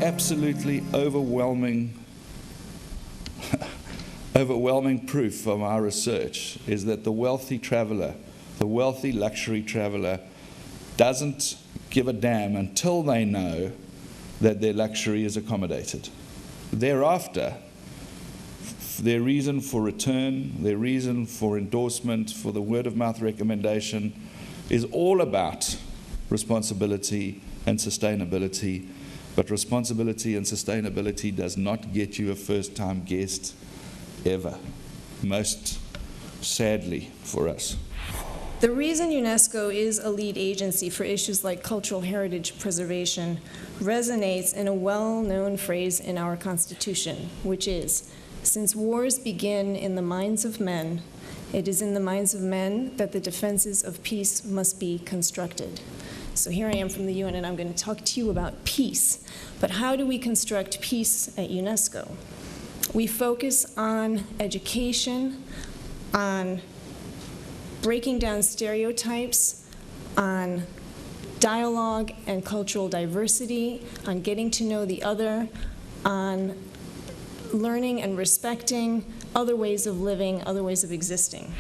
absolutely overwhelming proof from our research is that the wealthy traveler, the wealthy luxury traveler, doesn't give a damn until they know that their luxury is accommodated. Thereafter, their reason for return, their reason for endorsement, for the word-of-mouth recommendation is all about responsibility and sustainability. But responsibility and sustainability does not get you a first-time guest ever, most sadly for us. The reason UNESCO is a lead agency for issues like cultural heritage preservation resonates in a well-known phrase in our Constitution, which is, "Since wars begin in the minds of men, it is in the minds of men that the defenses of peace must be constructed." So here I am from the UN, and I'm going to talk to you about peace. But how do we construct peace at UNESCO? We focus on education, on breaking down stereotypes, on dialogue and cultural diversity, on getting to know the other, on learning and respecting other ways of living, other ways of existing.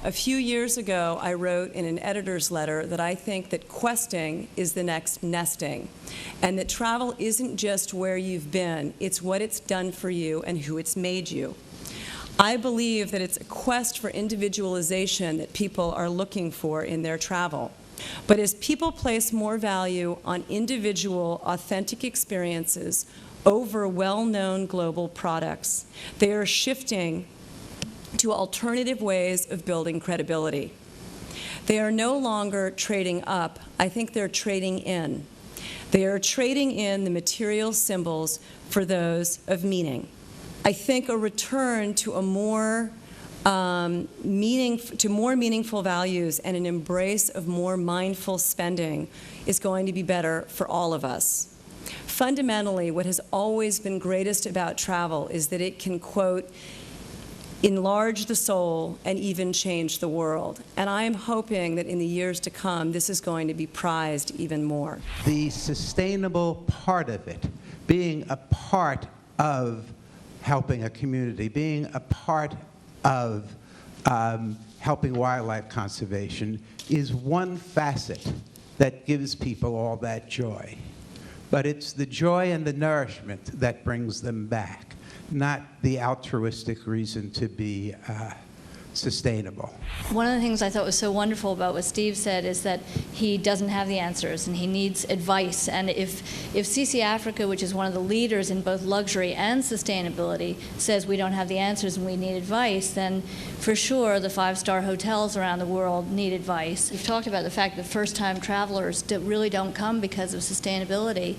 A few years ago, I wrote in an editor's letter that I think that questing is the next nesting, and that travel isn't just where you've been, it's what it's done for you and who it's made you. I believe that it's a quest for individualization that people are looking for in their travel. But as people place more value on individual, authentic experiences over well-known global products, they are shifting to alternative ways of building credibility. They are no longer trading up. I think they're trading in. They are trading in the material symbols for those of meaning. I think a return to more meaningful values and an embrace of more mindful spending is going to be better for all of us. Fundamentally, what has always been greatest about travel is that it can, quote, enlarge the soul and even change the world. And I am hoping that in the years to come, this is going to be prized even more. The sustainable part of it, being a part of helping a community, being a part of helping wildlife conservation, is one facet that gives people all that joy. But it's the joy and the nourishment that brings them back, not the altruistic reason to be sustainable. One of the things I thought was so wonderful about what Steve said is that he doesn't have the answers and he needs advice. And if ccAfrica, which is one of the leaders in both luxury and sustainability, says we don't have the answers and we need advice, then for sure the five-star hotels around the world need advice. We've talked about the fact that first-time travelers really don't come because of sustainability.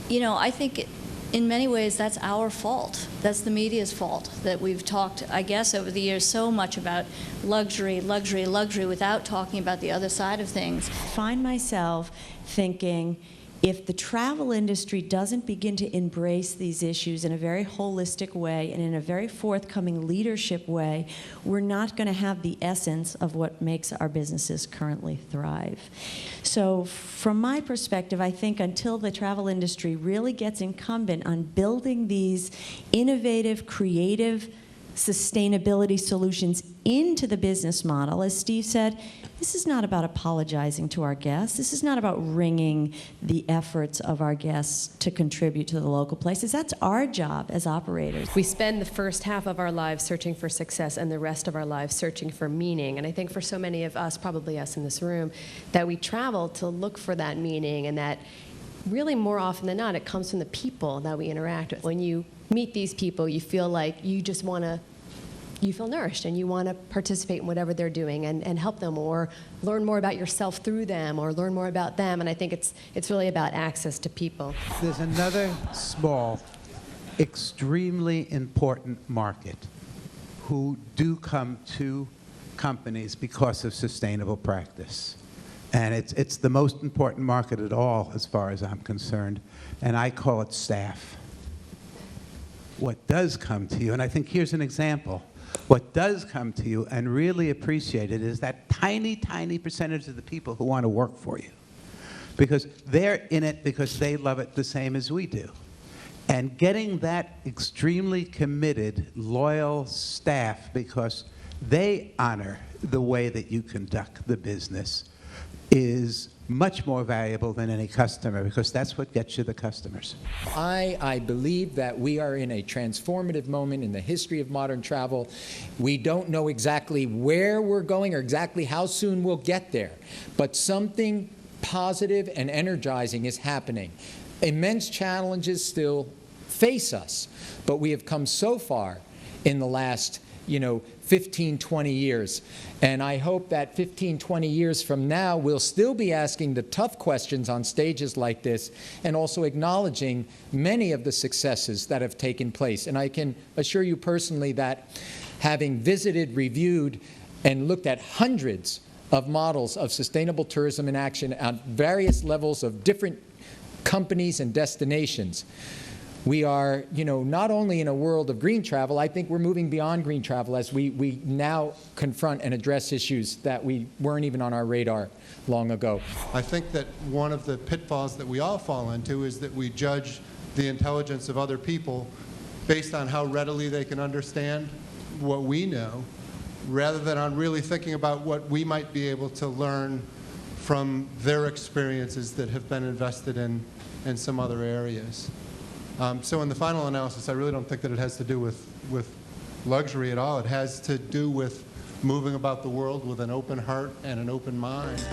You know, I think in many ways, that's our fault. That's the media's fault, that we've talked, I guess, over the years so much about luxury, luxury, luxury without talking about the other side of things. I find myself thinking, if the travel industry doesn't begin to embrace these issues in a very holistic way and in a very forthcoming leadership way, we're not going to have the essence of what makes our businesses currently thrive. So from my perspective, I think until the travel industry really gets incumbent on building these innovative, creative sustainability solutions into the business model, as Steve said, this is not about apologizing to our guests. This is not about wringing the efforts of our guests to contribute to the local places. That's our job as operators. We spend the first half of our lives searching for success and the rest of our lives searching for meaning. And I think for so many of us, probably us in this room, that we travel to look for that meaning, and that really more often than not, it comes from the people that we interact with. When you meet these people, you feel like you just want to, you feel nourished and you want to participate in whatever they're doing and help them, or learn more about yourself through them, or learn more about them. And I think it's really about access to people. There's another small, extremely important market who do come to companies because of sustainable practice. And it's the most important market at all, as far as I'm concerned, and I call it staff. What does come to you, and I think here's an example, what does come to you and really appreciate it is that tiny, tiny percentage of the people who want to work for you. Because they're in it because they love it the same as we do. And getting that extremely committed, loyal staff, because they honor the way that you conduct the business, is much more valuable than any customer, because that's what gets you the customers. I believe that we are in a transformative moment in the history of modern travel. We don't know exactly where we're going or exactly how soon we'll get there, but something positive and energizing is happening. Immense challenges still face us, but we have come so far in the last 15, 20 years. And I hope that 15, 20 years from now, we'll still be asking the tough questions on stages like this and also acknowledging many of the successes that have taken place. And I can assure you personally that having visited, reviewed, and looked at hundreds of models of sustainable tourism in action at various levels of different companies and destinations, we are, not only in a world of green travel, I think we're moving beyond green travel as we now confront and address issues that we weren't even on our radar long ago. I think that one of the pitfalls that we all fall into is that we judge the intelligence of other people based on how readily they can understand what we know, rather than on really thinking about what we might be able to learn from their experiences that have been invested in some other areas. So in the final analysis, I really don't think that it has to do with luxury at all. It has to do with moving about the world with an open heart and an open mind.